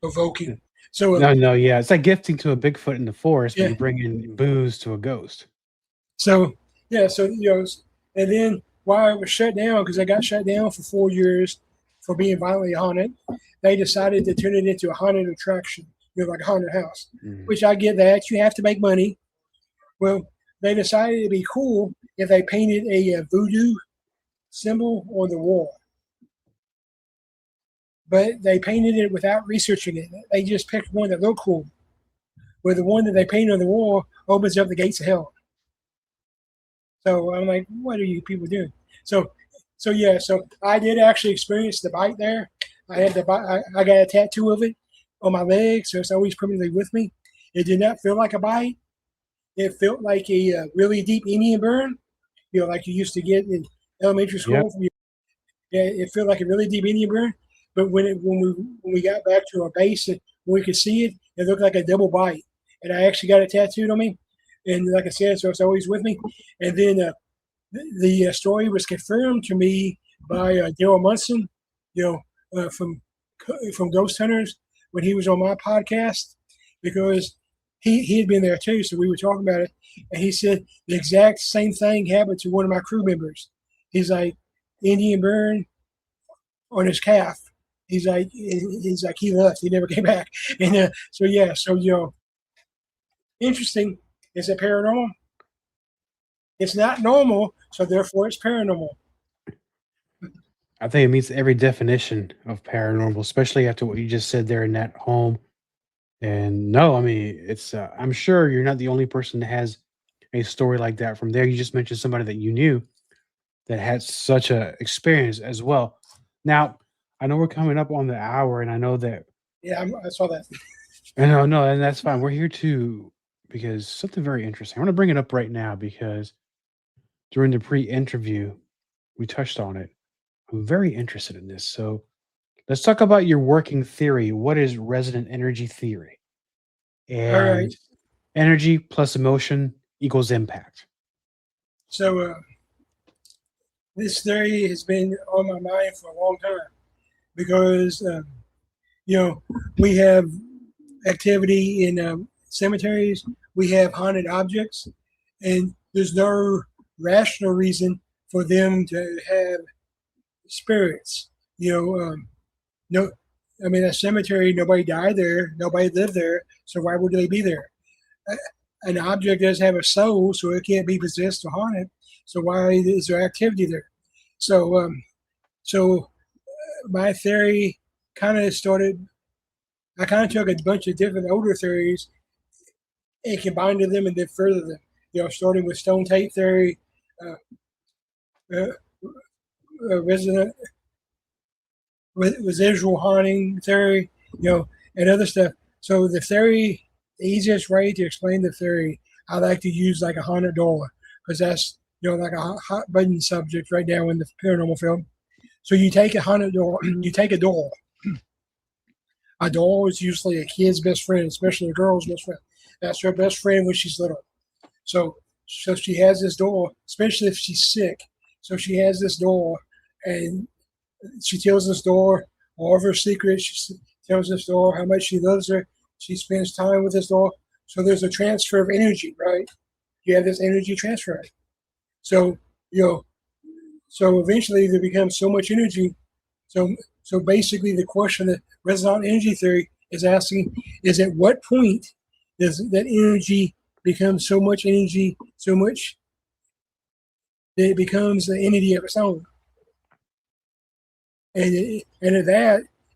provoking. So no, yeah, it's like gifting to a Bigfoot in the forest, but Yeah. you bring in booze to a ghost. So and then while it was shut down, because they got shut down for 4 years for being violently haunted, they decided to turn it into a haunted attraction, like a haunted house. Which I get that you have to make money. Well, they decided it'd be cool if they painted a voodoo symbol on the wall. But they painted it without researching it. They just picked one that looked cool. Where the one that they painted on the wall opens up the gates of hell. So I'm like, what are you people doing? So I did actually experience the bite there. I got a tattoo of it on my leg, so it's always permanently with me. It did not feel like a bite. It felt like a really deep Indian burn, like you used to get in elementary school. Yep. It felt like a really deep Indian burn. But when we got back to our base, and we could see it, it looked like a double bite. And I actually got it tattooed on me. And like I said, so it's always with me. And then the story was confirmed to me by Daryl Munson, from Ghost Hunters, when he was on my podcast, because he had been there too. So we were talking about it, and he said the exact same thing happened to one of my crew members. He's like, Indian burn on his calf. He's like he left. He never came back. And interesting. Is it paranormal? It's not normal, so therefore it's paranormal. I think it meets every definition of paranormal, especially after what you just said there in that home. And no, I mean, it's. I'm sure you're not the only person that has a story like that from there. You just mentioned somebody that you knew that had such a experience as well. Now, I know we're coming up on the hour, and I know that. Yeah, I saw that. No, and that's fine. We're here because something very interesting. I want to bring it up right now because during the pre-interview, we touched on it. I'm very interested in this. So let's talk about your working theory. What is resonant energy theory? And All right. Energy plus emotion equals impact. So this theory has been on my mind for a long time because, we have activity in cemeteries. We have haunted objects, and there's no rational reason for them to have spirits. No, I mean, a cemetery, nobody died there, nobody lived there, so why would they be there? An object does have a soul, so it can't be possessed or haunted. So why is there activity there? So my theory kind of started. I kind of took a bunch of different older theories and combined them and then further them. Starting with stone tape theory, residual haunting theory, and other stuff. So the theory, the easiest way to explain the theory, I like to use like a haunted door because that's like a hot button subject right now in the paranormal field. So you take a haunted door, you take a doll. A doll is usually a kid's best friend, especially a girl's best friend. That's her best friend when she's little. So she has this doll, especially if she's sick. So she has this doll, and she tells this doll all of her secrets. She tells this doll how much she loves her. She spends time with this doll. So there's a transfer of energy, right? You have this energy transfer. So eventually there becomes so much energy. So basically the question that resonant energy theory is asking is at what point does that energy become so much energy, so much that it becomes an entity of its own? And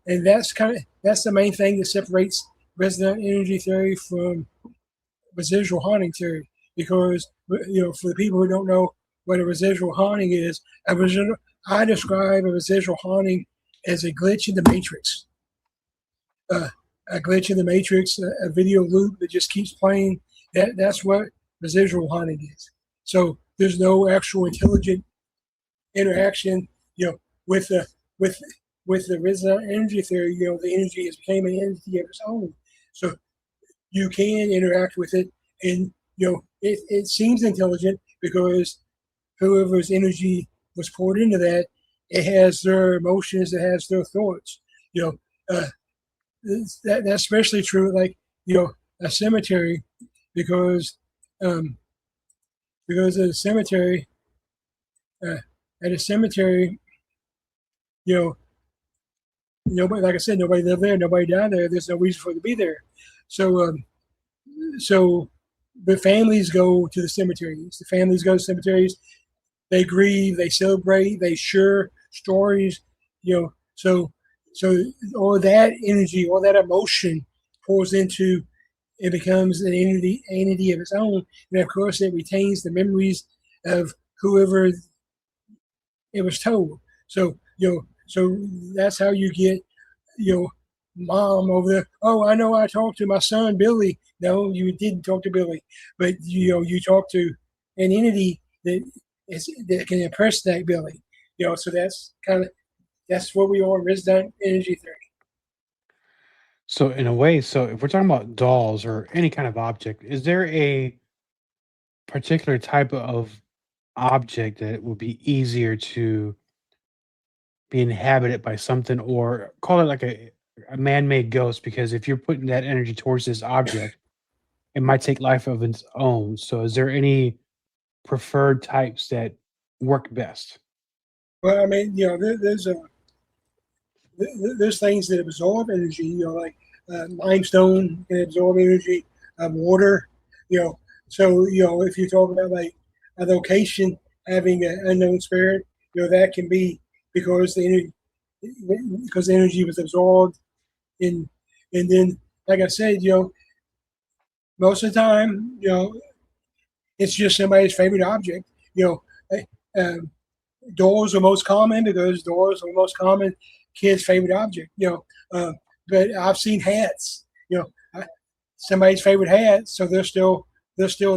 that's the main thing that separates resonant energy theory from residual haunting theory. Because for the people who don't know what a residual haunting is, I describe a residual haunting as a glitch in the matrix. A glitch in the matrix, a video loop that just keeps playing. That's what residual haunting is. So there's no actual intelligent interaction, with the resonant energy theory. The energy has become an entity of its own. So you can interact with it, and it seems intelligent because whoever's energy was poured into that, it has their emotions, it has their thoughts. That's especially true, like a cemetery, because at a cemetery, nobody, like I said, nobody lived there, nobody died there. There's no reason for it to be there. So the families go to the cemeteries. The families go to cemeteries. They grieve, they celebrate, they share stories. So all that energy, all that emotion pours into it, becomes an entity of its own, and of course it retains the memories of whoever it was told. So that's how you get mom over there. Oh, I know, I talked to my son Billy. No, you didn't talk to Billy, but you talked to an entity that can impersonate Billy. So that's what we are, Resonant Energy Theory. So in a way, so if we're talking about dolls or any kind of object, is there a particular type of object that would be easier to be inhabited by something, or call it like a man-made ghost? Because if you're putting that energy towards this object, it might take life of its own. So is there any preferred types that work best? Well, I mean, there's things that absorb energy, like limestone can absorb energy, water, So, if you talk about like a location having an unknown spirit, that can be because the energy was absorbed in, and then, like I said, most of the time, it's just somebody's favorite object. Um, Doors are most common because doors are the most common kids' favorite object. But I've seen hats. Somebody's favorite hat, so they're still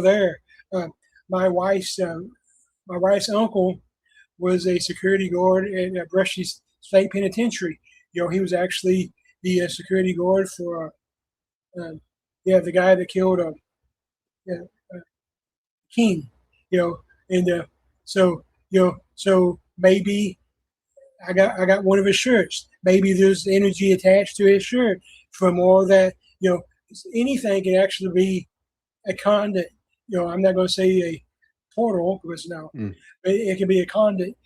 there. My wife's uncle was a security guard at Brushy State Penitentiary. He was actually the security guard for the guy that killed King. And so maybe I got one of his shirts. Maybe there's energy attached to his shirt from all that. Anything can actually be a conduit. I'm not going to say a portal because no, but it can be a conduit.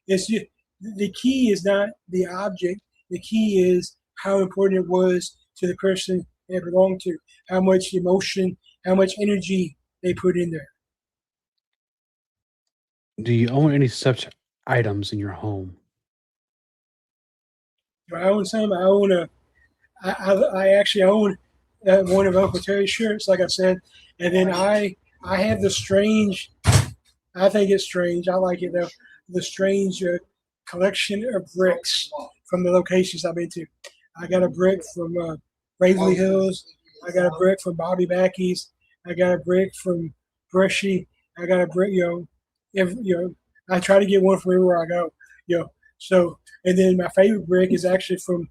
It's just, the key is not the object. The key is how important it was to the person it belonged to, how much emotion, how much energy they put in there. Do you own any such items in your home? I own some. I actually own one of Uncle Terry's shirts, like I said, and then I have the strange. I think it's strange. I like it though. The strange collection of bricks from the locations I've been to. I got a brick from Waverly Hills. I got a brick from Bobby Mackey's. I got a brick from Brushy. I got a brick. I try to get one from everywhere I go. So, and then my favorite brick is actually from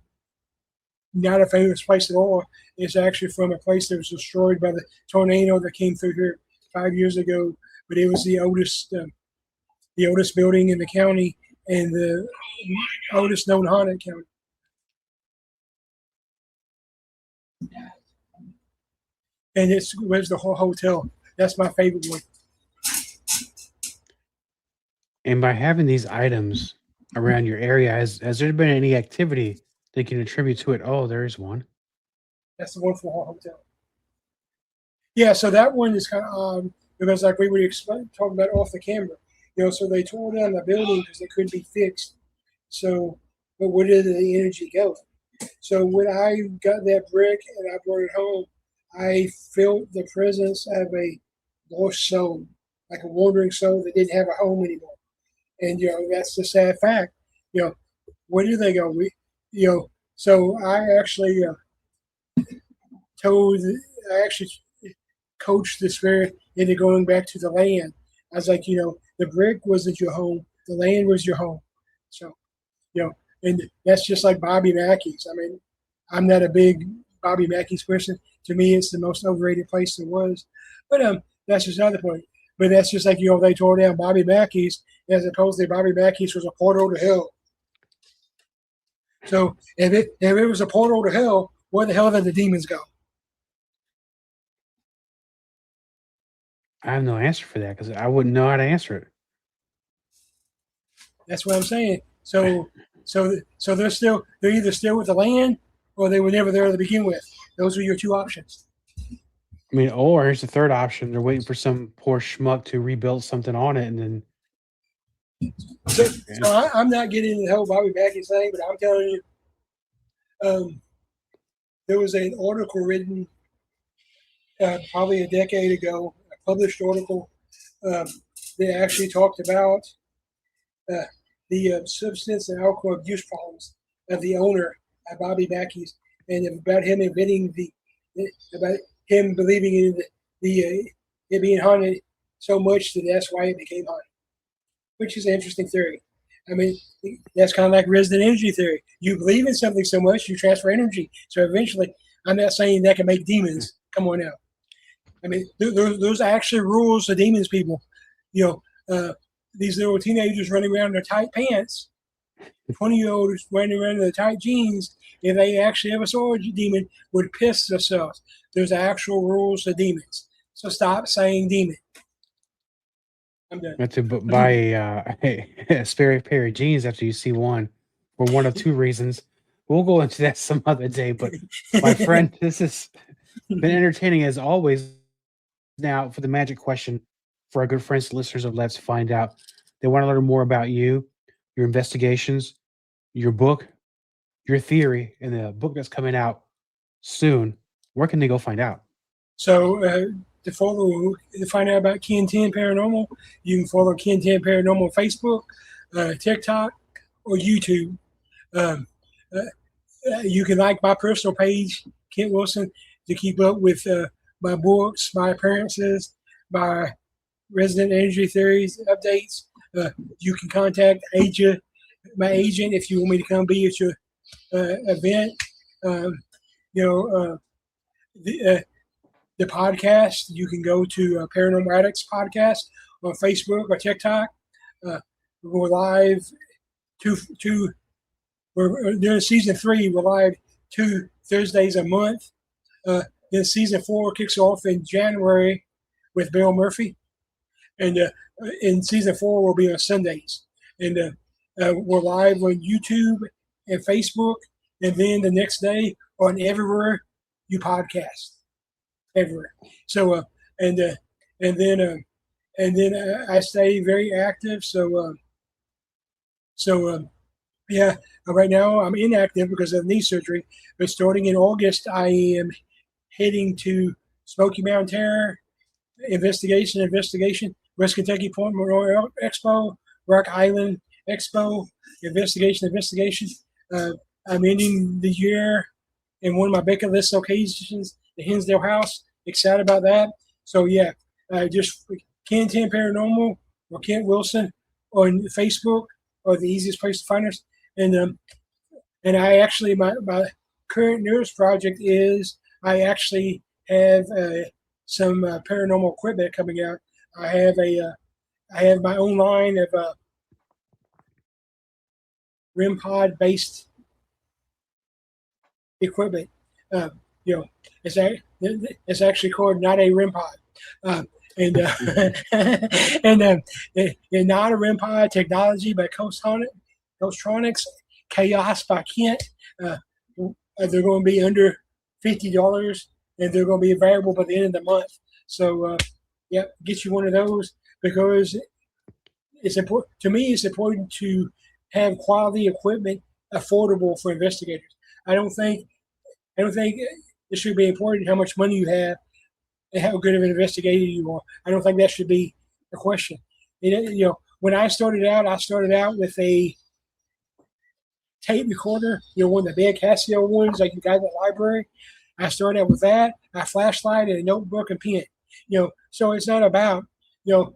not a famous place at all. It's actually from a place that was destroyed by the tornado that came through here 5 years ago. But it was the oldest building in the county and the oldest known haunted county. And where's the whole hotel. That's my favorite one. And by having these items around your area, has there been any activity that can attribute to it? Oh, there's one. That's the one for the hotel. Yeah, so that one is kind of odd because, like we were talking about off the camera, so they tore down the building because it couldn't be fixed. So, but where did the energy go? So when I got that brick and I brought it home, I felt the presence of a lost soul, like a wandering soul that didn't have a home anymore. And that's the sad fact. where do they go? So I actually coached the spirit into going back to the land. I was like, the brick wasn't your home, the land was your home. So, and that's just like Bobby Mackey's. I mean, I'm not a big Bobby Mackey's person. To me, it's the most overrated place there was. But that's just another point. But that's just like, they tore down Bobby Mackey's as opposed to Bobby Mackey's was a portal to hell. So if it was a portal to hell, where the hell did the demons go? I have no answer for that because I wouldn't know how to answer it. That's what I'm saying. So they're either still with the land or they were never there to begin with. Those are your two options. I mean, or here's the third option: they're waiting for some poor schmuck to rebuild something on it, and then. So I'm not getting into the whole Bobby Mackey thing, but I'm telling you, there was an article written probably a decade ago, a published article that actually talked about the substance and alcohol abuse problems of the owner at Bobby Mackey's, and about him inventing about him believing in it being haunted so much that that's why it became haunted, which is an interesting theory. I mean, that's kind of like Resonant Energy Theory. You believe in something so much, you transfer energy. So eventually, I'm not saying that can make demons. Come on now. I mean, those are actually rules of demons, people. These little teenagers running around in their tight pants, 20-year-olds running around in their tight jeans, if they actually ever saw a demon, would piss themselves. There's actual rules of demons. So stop saying demon. I'm done. You have to buy a spare pair of jeans after you see one, for one of two reasons. We'll go into that some other day. But my friend, this has been entertaining as always. Now, for the magic question, for our good friends, listeners of Let's Find Out, they want to learn more about you, your investigations, your book, your theory, and the book that's coming out soon. Where can they go find out? So to find out about KenTenn Paranormal, you can follow KenTenn Paranormal on Facebook, TikTok, or YouTube. You can like my personal page, Kent Wilson, to keep up with my books, my appearances, my Resonant Energy Theories updates. You can contact my agent if you want me to come be at your event. The podcast, you can go to Paranormal Addicts Podcast on Facebook or TikTok. We're live during season 3, we're live 2 Thursdays a month. Then season 4 kicks off in January with Bill Murphy. And in season 4, we'll be on Sundays. And we're live on YouTube and Facebook. And then the next day on everywhere you podcast. Everywhere. So and then I stay very active. Yeah. Right now I'm inactive because of knee surgery. But starting in August, I am heading to Smoky Mountain Terror, Investigation, West Kentucky Point Memorial Expo, Rock Island Expo, Investigation. I'm ending the year in one of my bucket list locations, the Hinsdale House. Excited about that. So yeah, just KenTenn Paranormal or Kent Wilson on Facebook are the easiest place to find us. And I actually my current newest project is I actually have some paranormal equipment coming out. I have my own line of REM pod based equipment. It's actually called Not a REM pod. And Not a REM pod technology by Costronics, Chaos by Kent. They're going to be under $50, and they're going to be available by the end of the month. So, get you one of those because it's important to me. It's important to have quality equipment affordable for investigators. I don't think it should be important how much money you have and how good of an investigator you are. I don't think that should be a question. When I started out with a tape recorder, one of the big Casio ones like you got in the library. I started out with that, a flashlight, and a notebook and pen. So it's not about,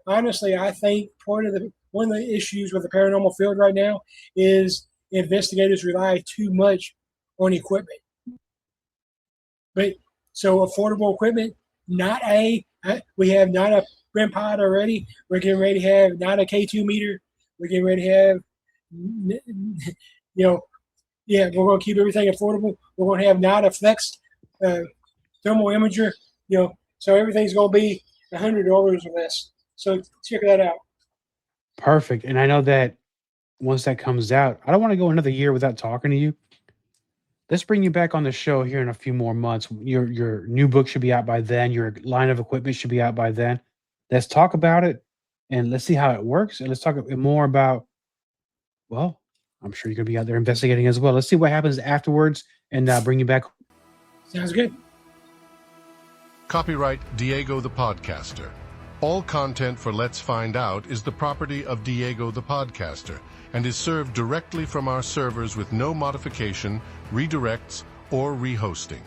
honestly, I think one of the issues with the paranormal field right now is investigators rely too much on equipment. But so affordable equipment, we have not a REM pod already. We're getting ready to have not a K2 meter. We're getting ready to have, we're going to keep everything affordable. We're going to have not a flex thermal imager, so everything's going to be $100 or less. So check that out. Perfect. And I know that once that comes out, I don't want to go another year without talking to you. Let's bring you back on the show here in a few more months. Your new book should be out by then. Your line of equipment should be out by then. Let's talk about it, and let's see how it works. And let's talk more about, well, I'm sure you're going to be out there investigating as well. Let's see what happens afterwards and bring you back. Sounds good. Copyright Diego the Podcaster. All content for Let's Find Out is the property of Diego the Podcaster and is served directly from our servers with no modification, redirects, or rehosting.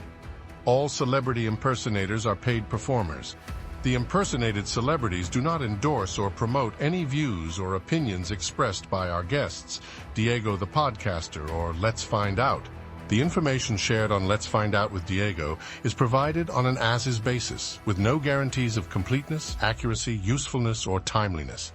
All celebrity impersonators are paid performers. The impersonated celebrities do not endorse or promote any views or opinions expressed by our guests, Diego the Podcaster, or Let's Find Out. The information shared on Let's Find Out with Diego is provided on an as-is basis, with no guarantees of completeness, accuracy, usefulness, or timeliness.